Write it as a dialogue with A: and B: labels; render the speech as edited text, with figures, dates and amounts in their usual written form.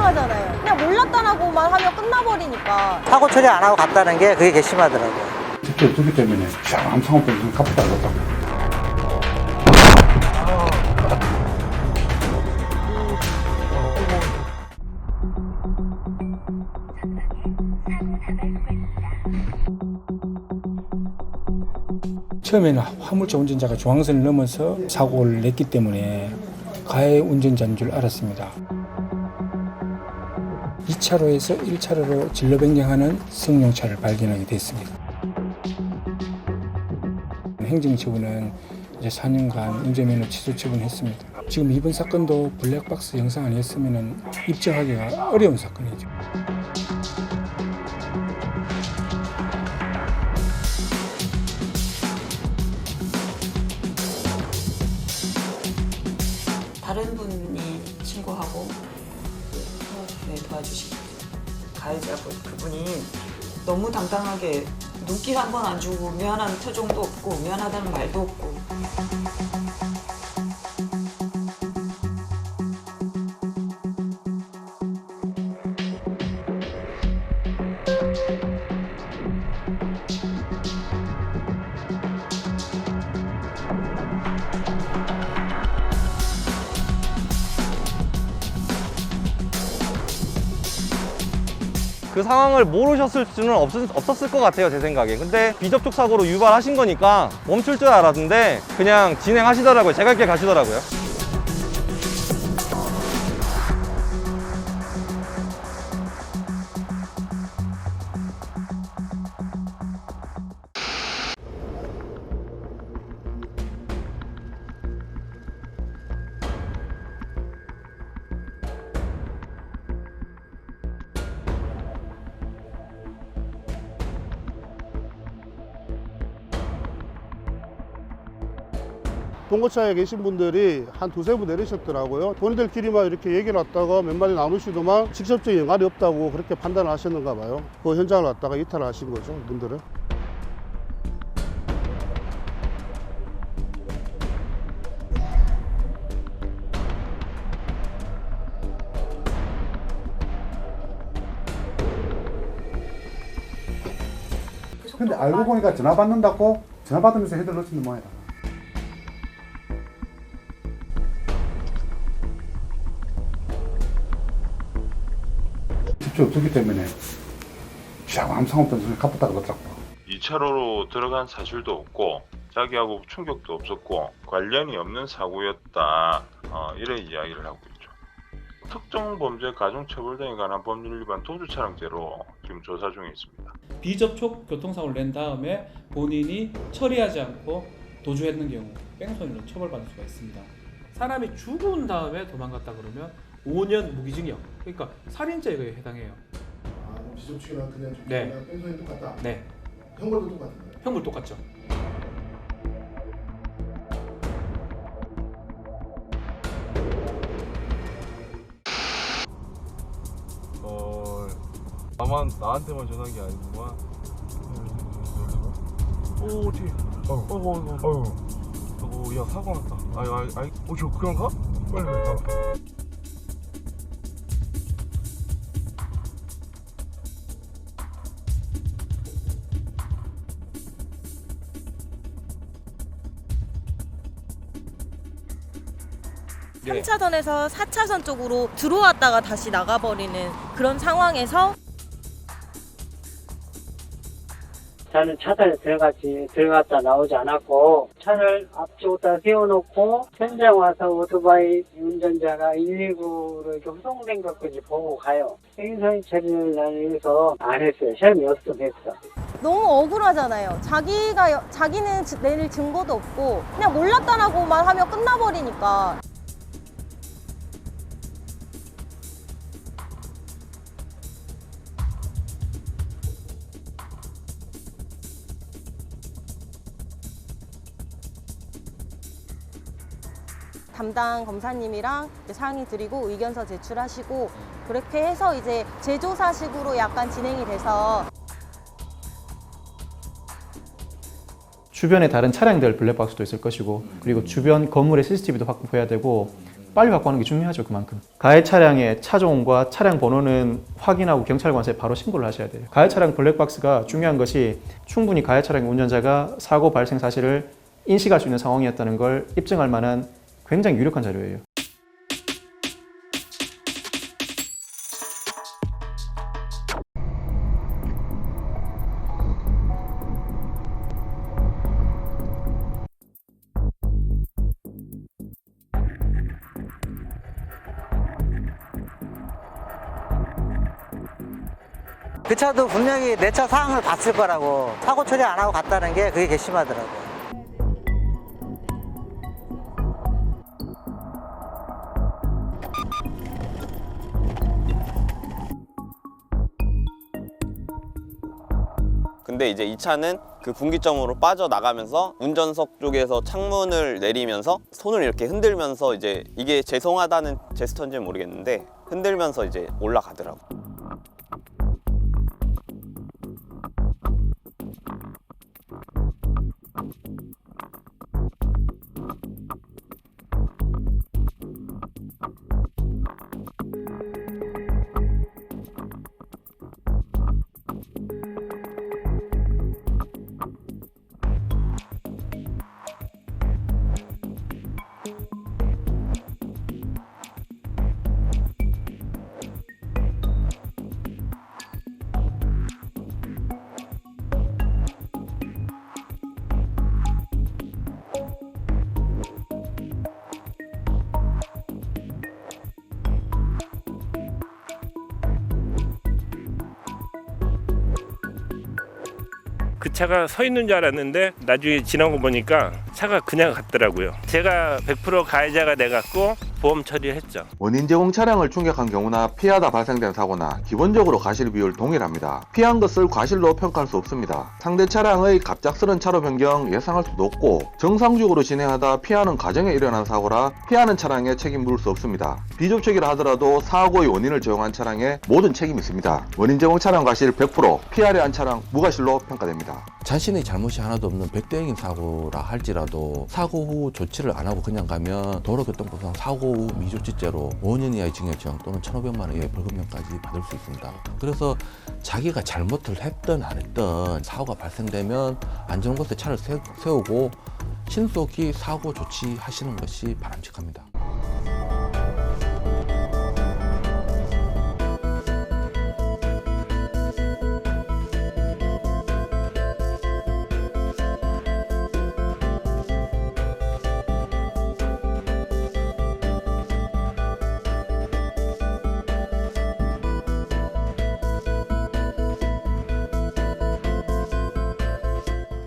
A: 갱소하잖아요. 그냥 몰랐다라고만 하면 끝나버리니까.
B: 사고 처리 안 하고 갔다는 게 그게 괘씸하더라고요.
C: 직접 두기 때문에 아무 상관없이 무슨 갚았다 그랬다고.
D: 처음에는 화물차 운전자가 중앙선을 넘어서 사고를 냈기 때문에 가해 운전자인 줄 알았습니다. 2차로에서 1차로로 진로 변경하는 승용차를 발견하게 됐습니다. 행정처분은 이제 4년간 운전면허 취소 처분했습니다. 지금 이번 사건도 블랙박스 영상 아니었으면 입증하기가 어려운 사건이죠.
E: 다른 분이 신고하고 도와주시고 가해자 그분이 너무 당당하게 눈길 한 번 안 주고 미안한 표정도 없고 미안하다는 말도 없고
F: 그 상황을 모르셨을 수는 없었을 것 같아요, 제 생각에. 근데 비접촉 사고로 유발하신 거니까 멈출 줄 알았는데 그냥 진행하시더라고요. 제 갈 길 가시더라고요.
G: 봉고차에 계신 분들이 한 두세 분 내리셨더라고요. 돈이 될 길이만 이렇게 얘기를 왔다가 몇 마디 나누시더만 직접적인 연관이 없다고 그렇게 판단을 하셨는가 봐요. 그 현장을 왔다가 이탈을 하신 거죠, 분들은.
C: 근데 알고 보니까 전화 받는다고 전화 받으면서 헤드를 놓치는 모양이다. 직접 두기 때문에 아무 상관없던 소리 갚았다 그러더라고.
H: 2차로로 들어간 사실도 없고 자기하고 충격도 없었고 관련이 없는 사고였다, 이런 이야기를 하고 있죠. 특정 범죄 가중처벌 등에 관한 법률 위반 도주차량죄로 지금 조사 중에 있습니다.
I: 비접촉 교통사고를 낸 다음에 본인이 처리하지 않고 도주했는 경우 뺑소니로 처벌받을 수가 있습니다. 사람이 죽은 다음에 도망갔다 그러면 5년 무기징역, 그러니까 살인죄에 해당해요.
G: 아, 그럼 비접촉이나 그냥
I: 네.
G: 뺑소니 똑같다?
I: 네.
G: 형벌도 똑같은가요?
I: 형벌 똑같죠.
J: 다만 나한테만 전화한 게 아니구만. 오, 어떻게? 야, 사고 났다. 저 그냥 가? 빨리 가.
A: 삼 3차선에서 4차선 쪽으로 들어왔다가 다시 나가버리는 그런 상황에서
K: 저는 차선에 들어갔다 나오지 않았고 차를 앞쪽에다 세워놓고 현장 와서 오토바이 운전자가 119로 이렇게 후송된 것까지 보고 가요. 뺑소니 처리를 나는 해서 안 했어요. 시험이 없으면 했어.
A: 너무 억울하잖아요. 자기는 내릴 증거도 없고 그냥 몰랐다라고만 하면 끝나버리니까. 담당 검사님이랑 상의 드리고 의견서 제출하시고 그렇게 해서 이제 재조사식으로 약간 진행이 돼서
L: 주변에 다른 차량들 블랙박스도 있을 것이고 그리고 주변 건물의 CCTV도 확보해야 되고 빨리 바꾸는 게 중요하죠. 그만큼 가해 차량의 차종과 차량 번호는 확인하고 경찰관서에 바로 신고를 하셔야 돼요. 가해 차량 블랙박스가 중요한 것이 충분히 가해 차량 운전자가 사고 발생 사실을 인식할 수 있는 상황이었다는 걸 입증할 만한 굉장히 유력한 자료예요.
B: 그 차도 분명히 내 차 상황을 봤을 거라고. 사고 처리 안 하고 갔다는 게 그게 괘씸하더라고요.
M: 근데 이제 이 차는 그 분기점으로 빠져나가면서 운전석 쪽에서 창문을 내리면서 손을 이렇게 흔들면서 이제 이게 죄송하다는 제스처인지는 모르겠는데 흔들면서 이제 올라가더라고.
J: 그 차가 서 있는 줄 알았는데 나중에 지나고 보니까 차가 그냥 갔더라고요. 제가 100% 가해자가 돼갖고 보험 처리를 했죠.
N: 원인 제공 차량을 충격한 경우나 피하다 발생된 사고나 기본적으로 과실 비율 동일합니다. 피한 것을 과실로 평가할 수 없습니다. 상대 차량의 갑작스런 차로 변경 예상할 수도 없고 정상적으로 진행하다 피하는 과정에 일어난 사고라 피하는 차량에 책임 물을 수 없습니다. 비접촉이라 하더라도 사고의 원인을 제공한 차량에 모든 책임이 있습니다. 원인 제공 차량 과실 100%, 피하려 한 차량 무과실로 평가됩니다.
O: 자신의 잘못이 하나도 없는 백대행인 사고라 할지라도 사고 후 조치를 안 하고 그냥 가면 도로교통법상 사고 후 미조치죄로 5년 이하의 징역형 또는 1,500만 원 이하의 벌금형까지 받을 수 있습니다. 그래서 자기가 잘못을 했든 안 했든 사고가 발생되면 안전운전대 차를 세우고 신속히 사고 조치하시는 것이 바람직합니다.